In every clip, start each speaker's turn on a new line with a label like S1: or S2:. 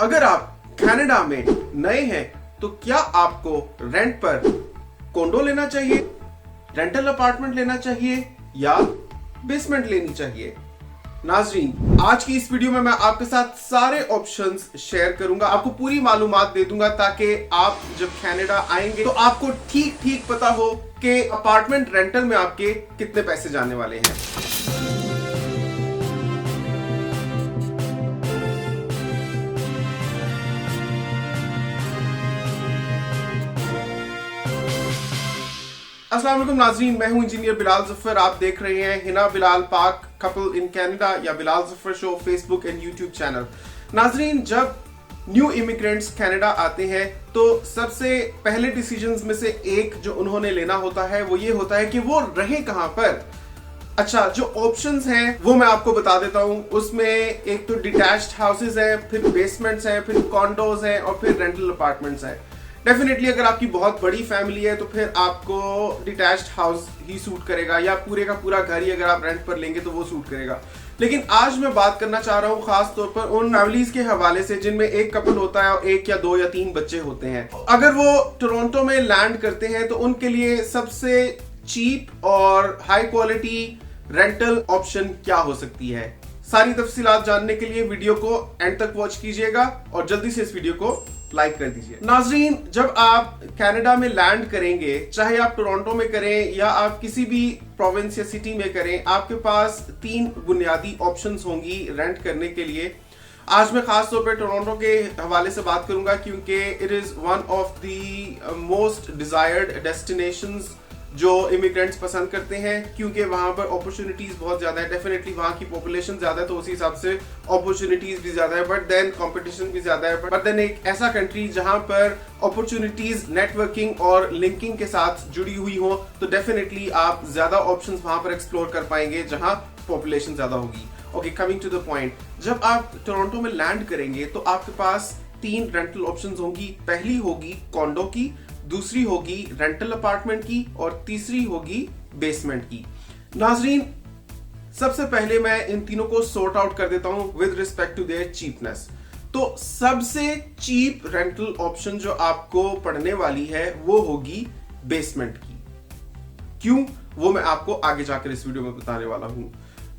S1: अगर आप कनाडा में नए हैं तो क्या आपको रेंट पर कॉन्डो लेना चाहिए, रेंटल अपार्टमेंट लेना चाहिए या बेसमेंट लेनी चाहिए? नाजरीन, आज की इस वीडियो में मैं आपके साथ सारे ऑप्शंस शेयर करूंगा, आपको पूरी मालूमात दे दूंगा ताकि आप जब कनाडा आएंगे तो आपको ठीक ठीक पता हो कि अपार्टमेंट रेंटल में आपके कितने पैसे जाने वाले हैं। अस्सलाम वालेकुम नाजरीन, मैं हूं इंजीनियर बिलाल जफर। आप देख रहे हैं हिना बिलाल पाक कपल इन कनाडा या Bilal Zafar show Facebook and YouTube channel. नाजरीन, जब न्यू इमिग्रेंट्स कनाडा आते हैं तो सबसे पहले डिसीजंस में से एक जो उन्होंने लेना होता है वो ये होता है कि वो रहे कहां पर। अच्छा, जो ऑप्शंस हैं वो मैं आपको बता देता हूं। उसमें एक तो डिटैच्ड हाउसेस हैं, फिर बेसमेंट्स हैं, फिर कॉन्डोज हैं और फिर रेंटल अपार्टमेंट्स हैं। डेफिनेटली अगर आपकी बहुत बड़ी फैमिली है तो फिर आपको डिटैच्ड हाउस ही सूट करेगा या पूरे का पूरा घर ही अगर आप रेंट पर लेंगे तो वो सूट करेगा। लेकिन आज मैं बात करना चाह रहा हूं खास तौर पर उन फैमिलीज के हवाले से जिनमें एक कपल होता है और एक या दो या तीन बच्चे होते हैं। अगर वो टोरंटो में लैंड करते हैं तो उनके लिए सबसे चीप और हाई क्वालिटी रेंटल ऑप्शन क्या हो सकती है? सारी तफसीलात जानने के लिए वीडियो को एंड तक वॉच कीजिएगा और जल्दी से इस वीडियो को लाइक कर दीजिए। नाजरीन, जब आप कनाडा में लैंड करेंगे, चाहे आप टोरंटो में करें या आप किसी भी प्रोविंस या सिटी में करें, आपके पास तीन बुनियादी ऑप्शंस होंगी रेंट करने के लिए। आज मैं खास तौर पे टोरंटो के हवाले से बात करूंगा क्योंकि it is one of the most desired destinations जो इमिग्रेंट्स पसंद करते हैं, क्योंकि वहां पर अपॉर्चुनिटीज बहुत ज्यादा है। डेफिनेटली वहां की पॉपुलेशन ज्यादा है तो उसी हिसाब से अपॉर्चुनिटीज भी ज्यादा है, बट देन कंपटीशन भी ज्यादा है। बट देन एक ऐसा कंट्री जहां पर अपॉर्चुनिटीज नेटवर्किंग और लिंकिंग के साथ जुड़ी हुई हो तो डेफिनेटली आप ज्यादा ऑप्शंस वहां पर एक्सप्लोर कर पाएंगे जहां पॉपुलेशन ज्यादा होगी। Okay, coming to the point, जब आप टोरंटो में लैंड करेंगे तो आपके पास तीन रेंटल ऑप्शंस होंगी। पहली होगी कॉन्डो की, दूसरी होगी रेंटल अपार्टमेंट की और तीसरी होगी बेसमेंट की। नाजरीन, सबसे पहले मैं इन तीनों को सॉर्ट आउट कर देता हूं with respect to their cheapness. तो सबसे चीप रेंटल ऑप्शन जो आपको पड़ने वाली है वो होगी बेसमेंट की। क्यों, वो मैं आपको आगे जाकर इस वीडियो में बताने वाला हूं।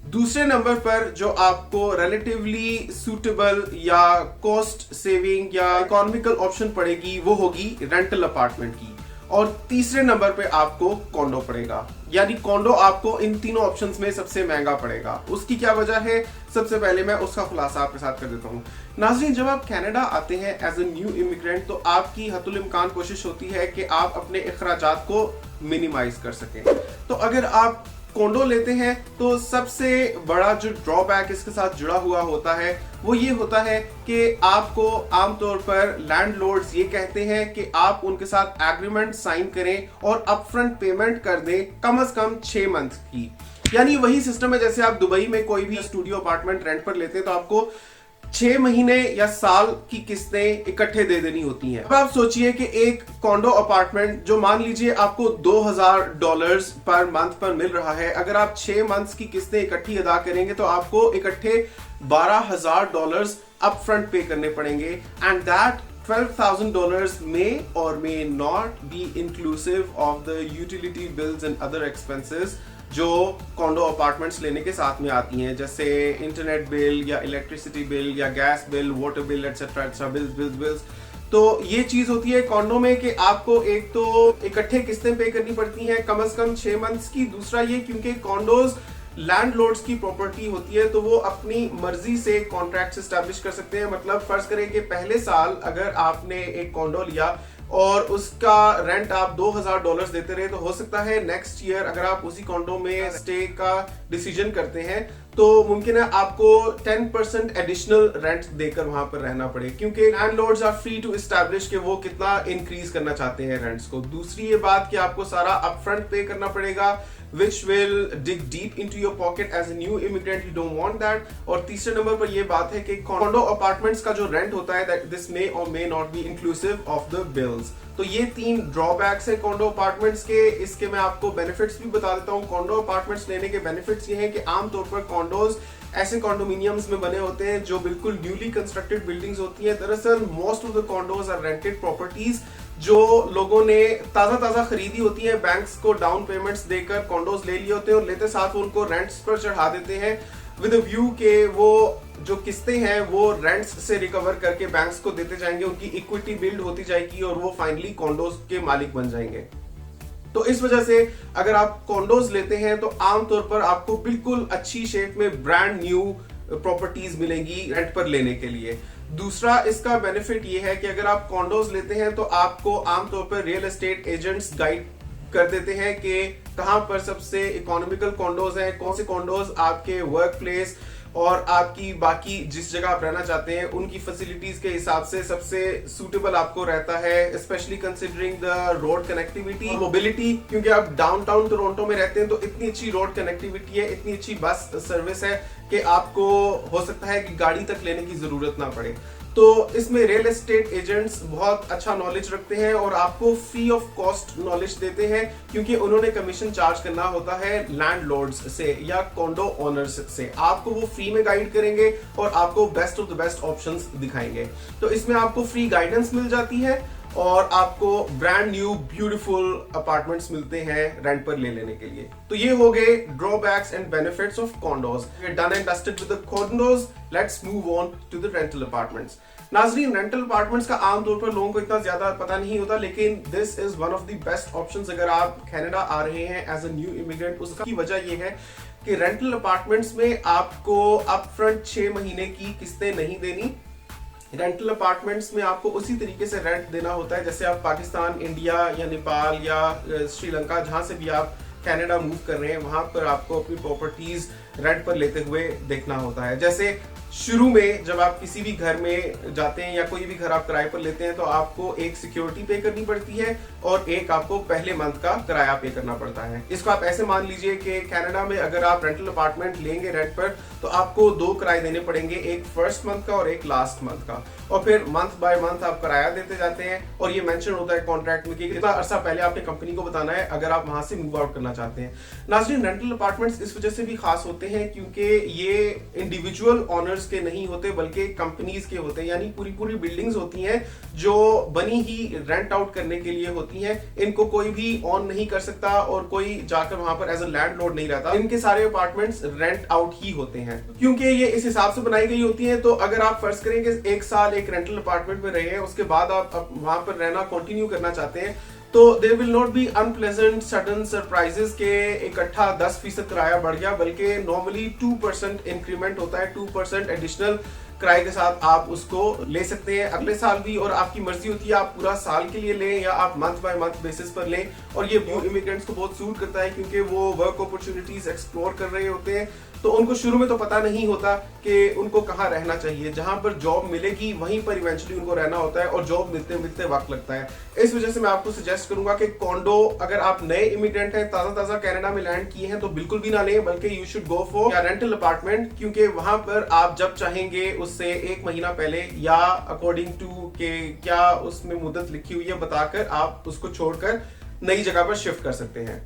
S1: दूसरे नंबर पर जो आपको रिलेटिवली सूटेबल या कॉस्ट सेविंग या इकोनॉमिकल ऑप्शन पड़ेगी वो होगी रेंटल अपार्टमेंट की। और तीसरे नंबर पे आपको कॉन्डो पड़ेगा, यानी कॉन्डो आपको इन तीनों ऑप्शंस में सबसे महंगा पड़ेगा। उसकी क्या वजह है, सबसे पहले मैं उसका खुलासा आपके साथ कर देता हूं। नाज़रीन, जब आप कनाडा आते हैं एज ए न्यू इमिग्रेंट तो आपकी हतुल इम्कान कोशिश होती है कि आप अपने अखराजात को मिनिमाइज कर सकें। तो अगर आप कॉन्डो लेते हैं तो सबसे बड़ा जो ड्रॉबैक इसके साथ जुड़ा हुआ होता है वो ये होता है कि आपको आमतौर पर लैंडलॉर्ड्स ये कहते हैं कि आप उनके साथ एग्रीमेंट साइन करें और अपफ्रंट पेमेंट कर दें कम से कम 6 मंथ की। यानी वही सिस्टम है जैसे आप दुबई में कोई भी स्टूडियो अपार्टमेंट रेंट पर लेते हैं तो आपको 6 महीने या साल की किस्तें इकट्ठे दे देनी होती हैं। अब आप सोचिए कि एक कॉन्डो अपार्टमेंट जो मान लीजिए आपको $2000 पर मंथ पर मिल रहा है, अगर आप 6 मंथ्स की किस्तें इकट्ठी अदा करेंगे तो आपको इकट्ठे $12000 अपफ्रंट पे करने पड़ेंगे। And that $12,000 may or may not be inclusive of the utility bills and other expenses जो कॉन्डो अपार्टमेंट्स लेने के साथ में आती हैं, जैसे इंटरनेट बिल या इलेक्ट्रिसिटी बिल या gas bill, water bill etcetera bills. तो ये चीज होती है कॉन्डो में कि आपको एक तो इकट्ठे किस्तें पे करनी पड़ती हैं कम से कम 6 मंथ्स की। दूसरा ये क्योंकि कॉन्डोज लैंडलॉर्ड्स की प्रॉपर्टी होती है तो वो अपनी मर्जी से कॉन्ट्रैक्ट एस्टैब्लिश कर सकते हैं। मतलब फर्ज करें कि पहले साल अगर आपने एक कॉन्डो लिया और उसका रेंट आप $2000 देते रहे तो हो सकता है नेक्स्ट ईयर अगर आप उसी कॉन्डो में स्टे का डिसीजन करते हैं तो मुमकिन है आपको 10% एडिशनल रेंट देकर वहां पर रहना पड़े, क्योंकि landlords are free to establish कि वो कितना इंक्रीज करना चाहते हैं रेंट्स को। दूसरी ये बात कि आपको सारा अपफ्रंट पे करना पड़ेगा which will dig deep into your pocket as a new immigrant. You don't want that. और तीसरे नंबर पर ये बात है कि कॉन्डो अपार्टमेंट्स का जो रेंट होता है that this may or may not be inclusive of the bills. तो ये 3 ड्रॉबैक्स है कॉन्डो अपार्टमेंट्स के। इसके मैं आपको बेनिफिट्स भी बता देता हूँ। कॉन्डो अपार्टमेंट्स लेने के बेनिफिट्स ये हैं कि आमतौर पर कॉन्डोज ऐसे कॉन्डोमिनियम्स में बने होते हैं जो बिल्कुल न्यूली कंस्ट्रक्टेड बिल्डिंग्स होती हैं। दरअसल most of the condos are rented properties जो लोगों ने ताजा खरीदी होती है, बैंक्स को डाउन पेमेंट्स देकर कॉन्डोज ले लिए होते हैं और लेते साथ वो उनको रेंट्स पर चढ़ा देते हैं विद अ व्यू के वो जो किस्तें हैं वो रेंट्स से रिकवर करके बैंक्स को देते जाएंगे, उनकी इक्विटी बिल्ड होती जाएगी और वो फाइनली कॉन्डोज के मालिक बन जाएंगे। तो इस वजह से अगर आप कॉन्डोज लेते हैं तो आमतौर पर आपको बिल्कुल अच्छी शेप में ब्रांड न्यू प्रॉपर्टीज मिलेंगी रेंट पर लेने के लिए। दूसरा इसका बेनिफिट ये है कि अगर आप कॉन्डोज लेते हैं तो आपको आमतौर पर रियल एस्टेट एजेंट्स गाइड कर देते हैं कि कहां पर सबसे इकोनॉमिकल कॉन्डोज हैं, कौन से कॉन्डोज आपके वर्क प्लेस और आपकी बाकी जिस जगह आप रहना चाहते हैं उनकी फैसिलिटीज के हिसाब से सबसे सूटेबल आपको रहता है, specially considering the road connectivity, mobility. क्योंकि आप डाउनटाउन टोरंटो में रहते हैं तो इतनी अच्छी रोड कनेक्टिविटी है, इतनी अच्छी बस सर्विस है कि आपको हो सकता है कि गाड़ी तक लेने की जरूरत ना पड़े। तो इसमें रियल एस्टेट एजेंट्स बहुत अच्छा नॉलेज रखते हैं और आपको फ्री ऑफ कॉस्ट नॉलेज देते हैं, क्योंकि उन्होंने कमीशन चार्ज करना होता है लैंडलॉर्ड्स से या कॉन्डो ओनर्स से। आपको वो फ्री में गाइड करेंगे और आपको best of the best options दिखाएंगे। तो इसमें आपको फ्री गाइडेंस मिल जाती है और आपको ब्रांड न्यू ब्यूटीफुल अपार्टमेंट्स मिलते हैं रेंट पर ले लेने के लिए। तो ये हो गए drawbacks and benefits of condos. Done and dusted with the condos, let's move on to the rental apartments. नाजरीन, रेंटल अपार्टमेंट्स का आमतौर पर लोगों को इतना ज्यादा पता नहीं होता, लेकिन this is one of the best options अगर आप कनाडा आ रहे हैं एज अ न्यू इमिग्रेंट। उसकी वजह यह है कि रेंटल अपार्टमेंट्स में आपको अपफ्रंट 6 महीने की किस्तें नहीं देनी। रेंटल अपार्टमेंट्स में आपको उसी तरीके से रेंट देना होता है जैसे आप पाकिस्तान, इंडिया या नेपाल या श्रीलंका, जहां से भी आप कनाडा मूव कर रहे हैं वहां पर आपको अपनी प्रॉपर्टीज रेंट पर लेते हुए देखना होता है। जैसे शुरू में जब आप किसी भी घर में जाते हैं या कोई भी घर आप किराए पर लेते हैं तो आपको एक सिक्योरिटी पे करनी पड़ती है और एक आपको पहले मंथ का किराया पे करना पड़ता है। इसको आप ऐसे मान लीजिए कि कनाडा में अगर आप रेंटल अपार्टमेंट लेंगे रेंट पर तो आपको 2 किराए देने पड़ेंगे, एक फर्स्ट मंथ का और एक लास्ट मंथ का, और फिर मंथ बाय मंथ आप किराया देते जाते हैं और ये मेंशन होता है कॉन्ट्रैक्ट में कि कितना अरसा पहले आपने कंपनी को बताना है अगर आप वहां से मूव आउट करना चाहते हैं। नाज़रीन, रेंटल अपार्टमेंट्स इस वजह से भी खास होते हैं क्योंकि ये इंडिविजुअल ऑनर्स के नहीं होते बल्कि कंपनीज के होते हैं, यानी पूरी बिल्डिंग्स होती हैं जो बनी ही रेंट आउट करने के लिए होती हैं। इनको कोई भी ऑन नहीं कर सकता और कोई जाकर वहां पर एज अ लैंडलॉर्ड नहीं रहता। इनके सारे अपार्टमेंट्स रेंट आउट ही होते हैं क्योंकि ये इस हिसाब से बनाई गई होती हैं। तो अगर आप फर्ज करें कि 1 साल एक रेंटल अपार्टमेंट में रहे हैं, उसके बाद आप वहां पर रहना कंटिन्यू करना चाहते हैं, तो there will not be unpleasant sudden surprises के इकट्ठा 10% किराया बढ़ गया, बल्कि नॉर्मली 2% इंक्रीमेंट होता है। 2% एडिशनल किराए के साथ आप उसको ले सकते हैं अगले साल भी, और आपकी मर्जी होती है आप पूरा साल के लिए लें या आप मंथ बाय मंथ बेसिस पर लें। और ये न्यू इमिग्रेंट्स को बहुत सूट करता है क्योंकि वो वर्क अपॉर्चुनिटीज एक्सप्लोर कर रहे होते हैं, तो उनको शुरू में तो पता नहीं होता कि उनको कहाँ रहना चाहिए। जहां पर जॉब मिलेगी वहीं पर इवेंचुअली उनको रहना होता है और जॉब मिलते मिलते वक्त लगता है। इस वजह से मैं आपको सजेस्ट करूंगा कि कॉन्डो, अगर आप नए इमिग्रेंट हैं, ताजा कनाडा में लैंड किए हैं, तो बिल्कुल भी ना लें, बल्कि you should go for rental apartment, क्योंकि वहां पर आप जब चाहेंगे उससे 1 महीना पहले या अकॉर्डिंग टू के क्या उसमें मुद्दत लिखी हुई है बताकर आप उसको छोड़कर नई जगह पर शिफ्ट कर सकते हैं।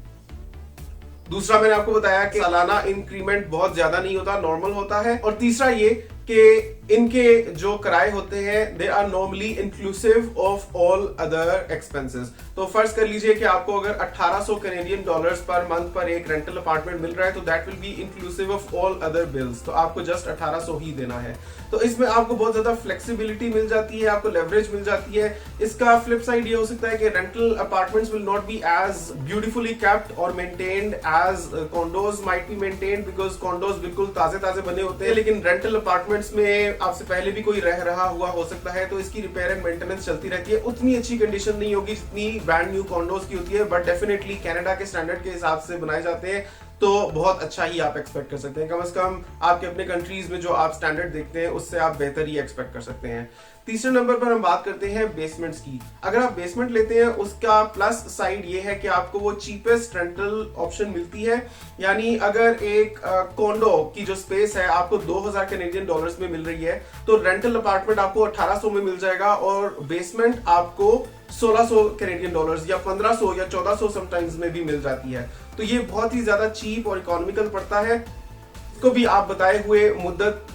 S1: दूसरा, मैंने आपको बताया कि सालाना इंक्रीमेंट बहुत ज्यादा नहीं होता, नॉर्मल होता है। और तीसरा ये कि इनके जो किराए होते हैं they are normally inclusive of all other expenses. तो फर्ज कर लीजिए कि आपको अगर 1800 कैनेडियन डॉलर्स पर मंथ पर एक रेंटल अपार्टमेंट मिल रहा है तो that will be inclusive of all other bills, तो आपको जस्ट 1800 ही देना है। तो इसमें आपको बहुत ज्यादा फ्लेक्सिबिलिटी मिल जाती है, आपको लेवरेज मिल जाती है। इसका फ्लिप साइड ये हो सकता है कि rental apartments will not be as beautifully kept और maintained as condos might be maintained, because condos बिल्कुल ताजे बने होते हैं, लेकिन रेंटल अपार्टमेंट्स में आपसे पहले भी कोई रह रहा हुआ हो सकता है, तो इसकी रिपेयर एंड मेंटेनेंस चलती रहती है। उतनी अच्छी कंडीशन नहीं होगी जितनी ब्रांड न्यू कॉन्डोज की होती है, बट डेफिनेटली कनाडा के स्टैंडर्ड के हिसाब से बनाए जाते हैं, तो बहुत अच्छा ही आप एक्सपेक्ट कर सकते हैं। कम से कम आपके अपने कंट्रीज में जो आप स्टैंडर्ड देखते हैं उससे आप बेहतर ही एक्सपेक्ट कर सकते हैं। तीसरे नंबर पर हम बात करते हैं बेसमेंट्स की। अगर आप बेसमेंट लेते हैं उसका प्लस साइड ये है कि आपको वो चीपेस्ट रेंटल ऑप्शन मिलती है, यानी अगर एक कॉन्डो की जो स्पेस है आपको 2000 कैनेडियन डॉलर्स में मिल रही है, तो रेंटल अपार्टमेंट आपको 1800 में मिल जाएगा और बेसमेंट आपको 1600 कैनेडियन डॉलर्स या 1500 या 1400 समटाइम्स में भी मिल जाती है। तो ये बहुत ही ज्यादा चीप और इकोनॉमिकल पड़ता है। इसको भी आप बताए हुए मुद्दत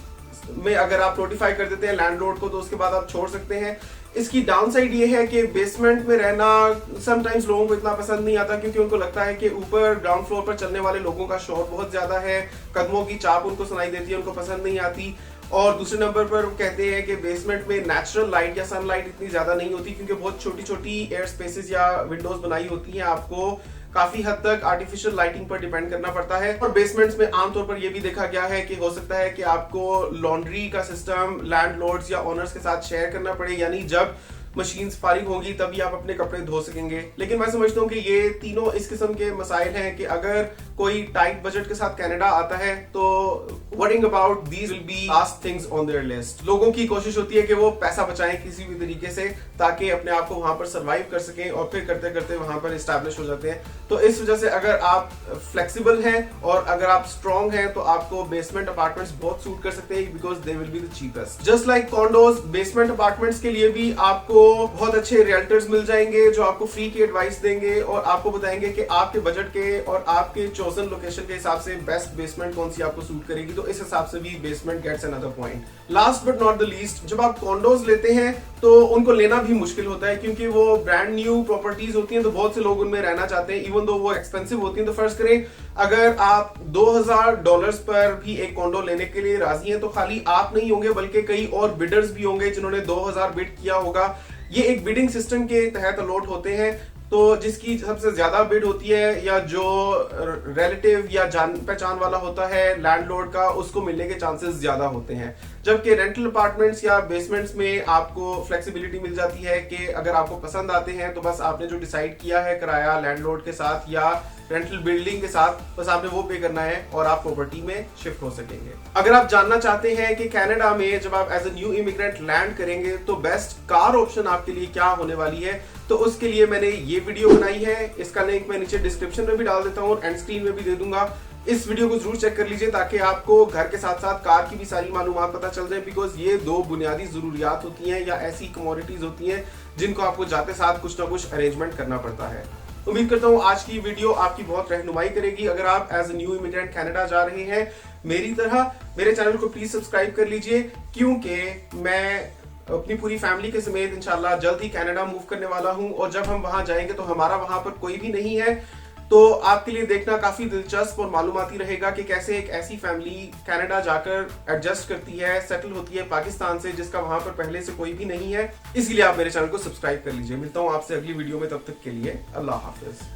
S1: में अगर आप नोटिफाई कर देते हैं लैंडलॉर्ड को तो उसके बाद आप छोड़ सकते हैं। इसकी डाउनसाइड ये है कि बेसमेंट में रहना समटाइम्स लोगों को इतना पसंद नहीं आता, क्योंकि उनको लगता है कि ऊपर ग्राउंड फ्लोर पर चलने वाले लोगों का शोर बहुत ज्यादा है, कदमों की चाप उनको सुनाई देती है, उनको पसंद नहीं आती। और दूसरे नंबर पर वो कहते हैं कि बेसमेंट में नेचुरल लाइट या सनलाइट इतनी ज्यादा नहीं होती, क्योंकि बहुत छोटी छोटी एयर स्पेसेस या विंडोज बनाई होती हैं, आपको काफी हद तक आर्टिफिशियल लाइटिंग पर डिपेंड करना पड़ता है। और बेसमेंट्स में आमतौर पर यह भी देखा गया है कि हो सकता है कि आपको लॉन्ड्री का सिस्टम लैंडलॉर्ड्स या ओनर्स के साथ शेयर करना पड़े, यानी जब मशीन्स फारिग होंगी तभी आप अपने कपड़े धो सकेंगे। लेकिन मैं समझता हूँ कि ये तीनों इस किस्म के मसाइल हैं कि अगर कोई टाइट बजट के साथ कनाडा आता है तो worrying about these will be last things on their list. लोगों की कोशिश होती है कि वो पैसा बचाएं किसी भी तरीके से ताकि अपने आप को वहां पर सर्वाइव कर सकें और फिर करते करते वहां पर एस्टैब्लिश हो जाते हैं। तो इस वजह से अगर आप फ्लेक्सिबल हैं और अगर आप स्ट्रॉन्ग हैं तो आपको बेसमेंट अपार्टमेंट्स बहुत सूट कर सकते हैं, because they will be the cheapest. Just like condos, basement apartments के लिए भी आपको बहुत अच्छे रियल्टर्स मिल जाएंगे जो आपको फ्री की एडवाइस देंगे और आपको बताएंगे कि आपके बजट के और आपके चोजन लोकेशन के हिसाब से बेस्ट बेसमेंट कौन सी आपको सूट करेगी। तो इस हिसाब से भी basement gets another point. Last but not the least, जब आप कॉन्डोज लेते हैं तो उनको लेना भी मुश्किल होता है, क्योंकि वो ब्रांड न्यू प्रॉपर्टीज होती हैं तो बहुत से लोग उनमें रहना चाहते हैं, इवन दो वो एक्सपेंसिव होती हैं। तो फर्ज करें अगर आप $2000 पर भी एक कॉन्डो लेने के लिए राजी हैं तो खाली आप नहीं होंगे बल्कि कई और बिडर्स भी होंगे जिन्होंने 2000 बिड किया होगा। ये एक बिडिंग सिस्टम के तहत अलॉट होते हैं, तो जिसकी सबसे ज्यादा बिड होती है या जो रिलेटिव या जान पहचान वाला होता है लैंडलॉर्ड का, उसको मिलने के चांसेस ज्यादा होते हैं। जबकि रेंटल अपार्टमेंट्स या बेसमेंट्स में आपको फ्लेक्सिबिलिटी मिल जाती है कि अगर आपको पसंद आते हैं तो बस आपने जो डिसाइड किया है किराया लैंडलॉर्ड के साथ या रेंटल बिल्डिंग के साथ, बस आपने वो पे करना है और आप प्रॉपर्टी में शिफ्ट हो सकेंगे। अगर आप जानना चाहते हैं कि कनाडा में जब आप as a new immigrant land करेंगे तो बेस्ट कार ऑप्शन आपके लिए क्या होने वाली है, तो उसके लिए मैंने ये वीडियो बनाई है। इसका लिंक मैं नीचे डिस्क्रिप्शन में भी डाल देता हूँ और एंड स्क्रीन में भी दे दूंगा। इस वीडियो को जरूर चेक कर लीजिए ताकि आपको घर के साथ साथ कार की भी सारी मालूमात पता चल जाए, बिकॉज ये दो बुनियादी जरूरियात होती हैं या ऐसी कमोडिटीज होती हैं जिनको आपको जाते साथ कुछ ना कुछ अरेंजमेंट करना पड़ता है। उम्मीद करता हूँ आज की वीडियो आपकी बहुत रहनुमाई करेगी। अगर आप as a new immigrant Canada जा रहे हैं मेरी तरह, मेरे चैनल को प्लीज सब्सक्राइब कर लीजिए, क्योंकि मैं अपनी पूरी फैमिली के समेत इंशाल्लाह जल्द ही कनाडा मूव करने वाला हूं और जब हम वहां जाएंगे तो हमारा वहां पर कोई भी नहीं है, तो आपके लिए देखना काफी दिलचस्प और मालूमाती रहेगा कि कैसे एक ऐसी फैमिली कनाडा जाकर एडजस्ट करती है, सेटल होती है पाकिस्तान से, जिसका वहां पर पहले से कोई भी नहीं है। इसीलिए आप मेरे चैनल को सब्सक्राइब कर लीजिए। मिलता हूं आपसे अगली वीडियो में, तब तक के लिए अल्लाह हाफिज।